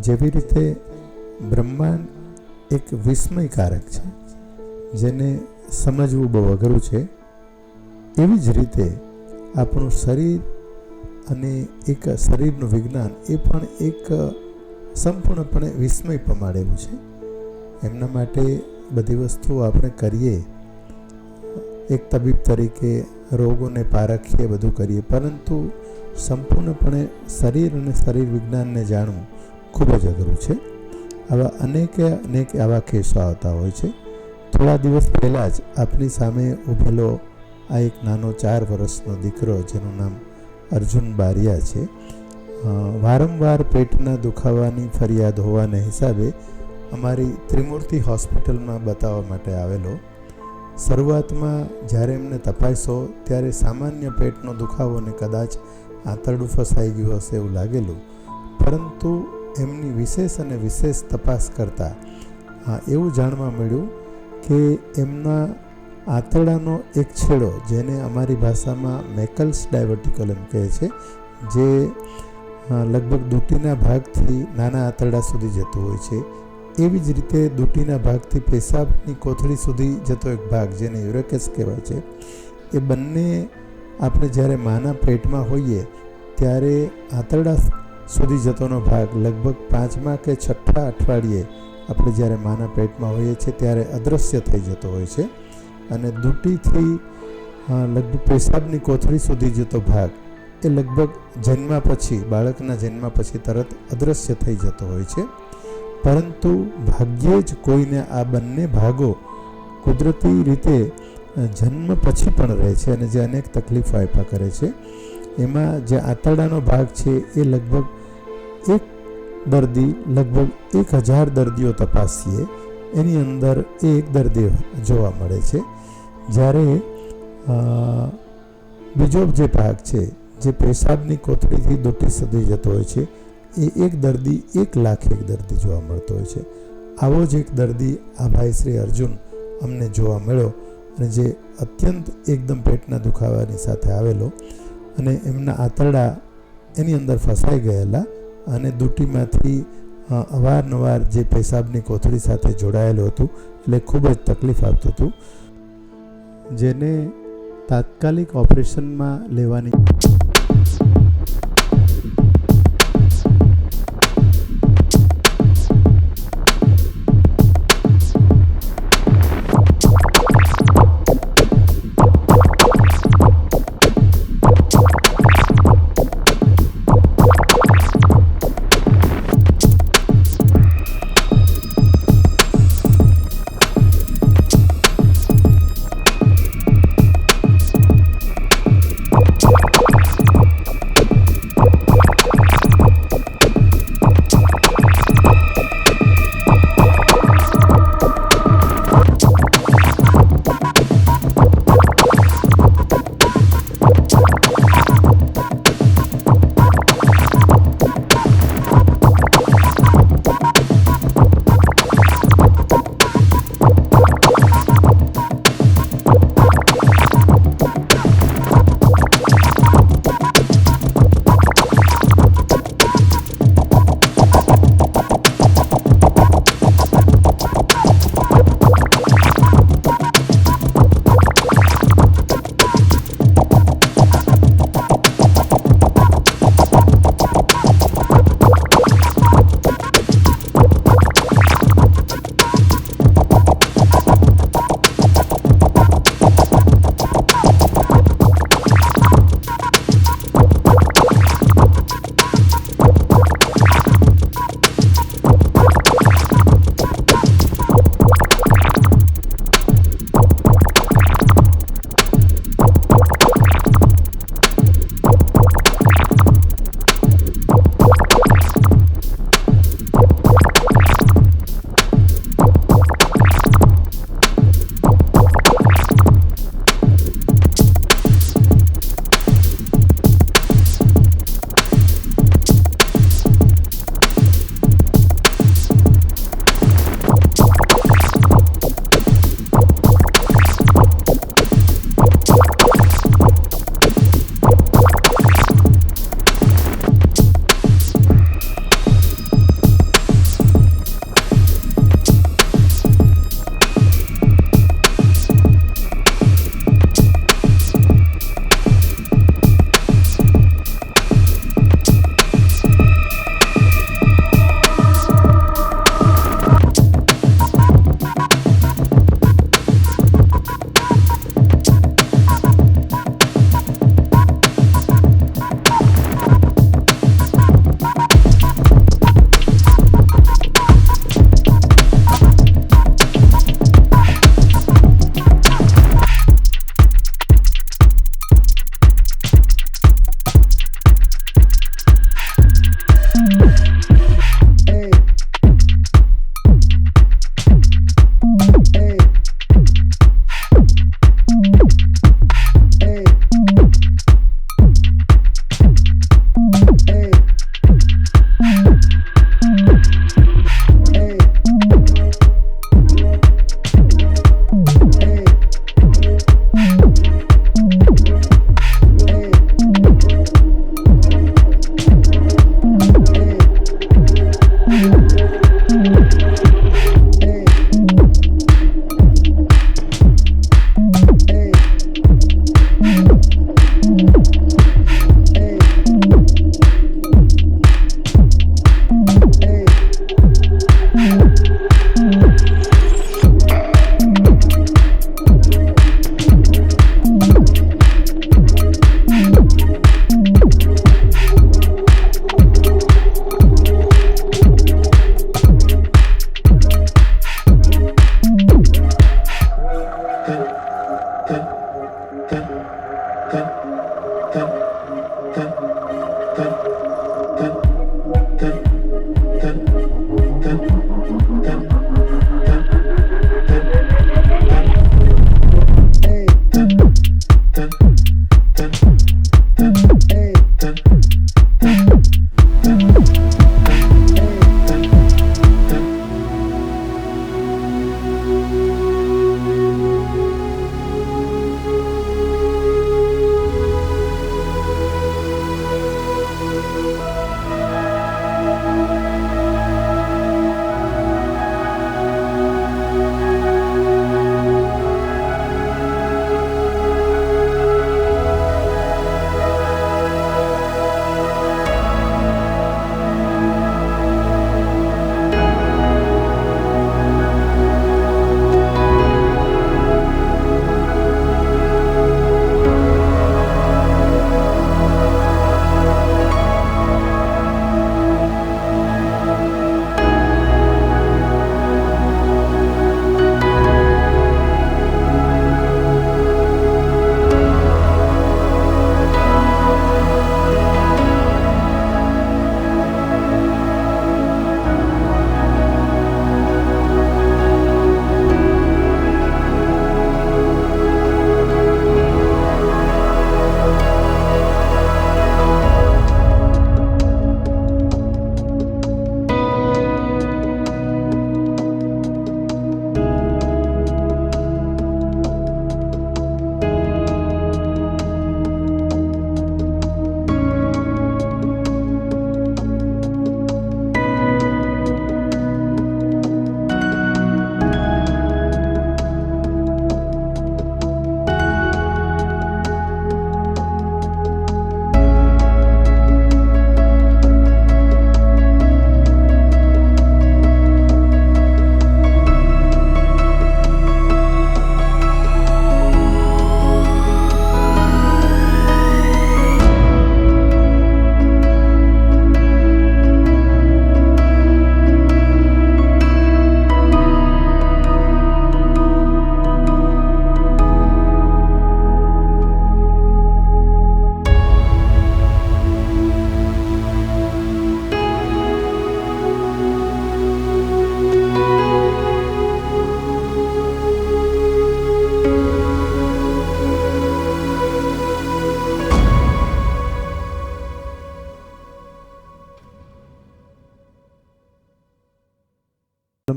જેવી રીતે બ્રહ્માંડ એક વિસ્મયકારક છે, જેને સમજવું બહુ અઘરું છે, એવી જ રીતે આપણું શરીર અને એક શરીરનું વિજ્ઞાન એ પણ એક સંપૂર્ણપણે વિસ્મય પમાડેલું છે. એમના માટે બધી વસ્તુઓ આપણે કરીએ, એક તબીબ તરીકે રોગોને પારખીએ, બધું કરીએ, પરંતુ સંપૂર્ણપણે શરીર અને શરીર વિજ્ઞાનને જાણવું ખૂબ જ અઘરું છે. આવા અનેક આવા કેસો આવતા હોય છે. થોડા દિવસ પહેલાં જ આપણી સામે ઊભેલો આ એક નાનો 4 વર્ષનો દીકરો, જેનું નામ અર્જુન બારિયા છે, વારંવાર પેટના દુખાવાની ફરિયાદ હોવાને હિસાબે અમારી ત્રિમૂર્તિ હોસ્પિટલમાં બતાવવા માટે આવેલો. શરૂઆતમાં જ્યારે એમને તપાસ્યો ત્યારે સામાન્ય પેટનો દુખાવો ને કદાચ આંતરડું ફસાઈ ગયું હશે એવું લાગેલું, પરંતુ એમની વિશેષ તપાસ કરતાં એવું જાણવા મળ્યું કે એમના આંતરડાનો એક છેડો, જેને અમારી ભાષામાં મેકલ્સ ડાયવર્ટિકલ એમ કહે છે, જે લગભગ દૂટીના ભાગથી નાના આંતરડા સુધી જતો હોય છે, એવી જ રીતે દૂટીના ભાગથી પેશાબની કોથળી સુધી જતો એક ભાગ, જેને યુરેકસ કહેવાય છે, એ બંને આપણે જ્યારે માના પેટમાં હોઈએ ત્યારે આંતરડા સુધી જતોનો ભાગ લગભગ 5મા કે 6ઠા અઠવાડિયે આપણે જ્યારે માના પેટમાં હોઈએ છીએ ત્યારે અદૃશ્ય થઈ જતો હોય છે, અને દૂટીથી લગભગ પેશાબની કોથળી સુધી જતો ભાગ એ લગભગ બાળકના જન્મ પછી તરત અદૃશ્ય થઈ જતો હોય છે. પરંતુ ભાગ્યે જ કોઈને આ બંને ભાગો કુદરતી રીતે જન્મ પછી પણ રહે છે, અને જે અનેક તકલીફો આપ્યા કરે છે. એમાં જે આંતરડાનો ભાગ છે એ લગભગ 1000 દર્દીઓ તપાસીએ એની અંદર એક દર્દી જોવા મળે છે. જ્યારે બીજો જે ભાગ છે, જે પેશાબની કોથળીથી દૂટી સુધી જતો હોય છે, એ એક દર્દી 1,00,000 દર્દી જોવા મળતો હોય છે. આવો જ એક દર્દી આ ભાઈ શ્રી અર્જુન અમને જોવા મળ્યો, અને જે અત્યંત એકદમ પેટના દુખાવાની સાથે આવેલો, અને એમના આંતરડા એની અંદર ફસાઈ ગયેલા, અને દૂટીમાંથી અવારનવાર જે પેશાબની કોથળી સાથે જોડાયેલું હતું, એટલે ખૂબ જ તકલીફ આપતું હતું, જેને તાત્કાલિક ઓપરેશનમાં લેવાની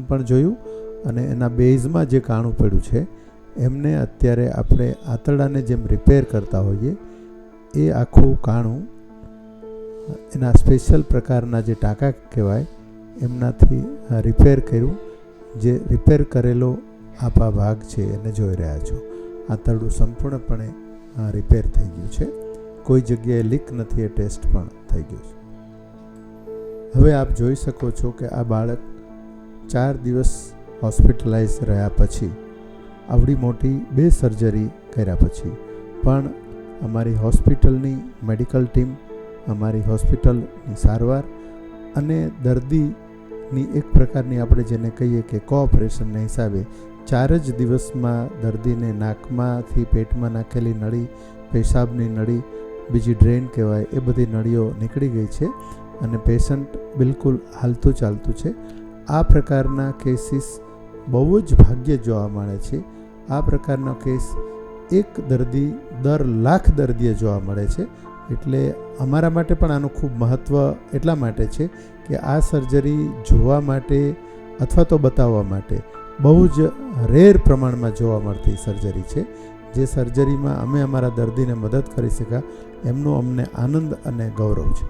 પણ જોયું અને એના બેઝમાં જે કાણું પડ્યું છે એમને અત્યારે આપણે આંતરડાને જેમ રિપેર કરતા હોઈએ એ આખું કાણું એના સ્પેશિયલ પ્રકારના જે ટાંકા કહેવાય એમનાથી રિપેર કર્યું. જે રિપેર કરેલો આપા ભાગ છે એને જોઈ રહ્યા છો. આંતરડું સંપૂર્ણપણે રિપેર થઈ ગયું છે. કોઈ જગ્યાએ લીક નથી, એ ટેસ્ટ પણ થઈ ગયું છે. હવે આપ જોઈ શકો છો કે આ બાળક 4 દિવસ હોસ્પિટલાઇઝ રહ્યા પછી, આવડી મોટી 2 સર્જરી કર્યા પછી પણ અમારી હોસ્પિટલની મેડિકલ ટીમ, અમારી હોસ્પિટલની સારવાર અને દર્દીની એક પ્રકારની આપણે જેને કહીએ કે કોઓપરેશનના હિસાબે 4 જ દિવસમાં દર્દીને નાકમાંથી પેટમાં નાખેલી નળી, પેશાબની નળી, બીજી ડ્રેન કહેવાય, એ બધી નળીઓ નીકળી ગઈ છે અને પેશન્ટ બિલકુલ હાલતું ચાલતું છે. આ પ્રકારના કેસીસ બહુ જ ભાગ્યે જોવા મળે છે. આ પ્રકારનો કેસ એક દર્દી દર લાખ દર્દીએ જોવા મળે છે. એટલે અમારા માટે પણ આનું ખૂબ મહત્ત્વ એટલા માટે છે કે આ સર્જરી જોવા માટે અથવા તો બતાવવા માટે બહુ જ રેર પ્રમાણમાં જોવા મળતી સર્જરી છે. જે સર્જરીમાં અમે અમારા દર્દીને મદદ કરી શક્યા એમનો અમને આનંદ અને ગૌરવ છે.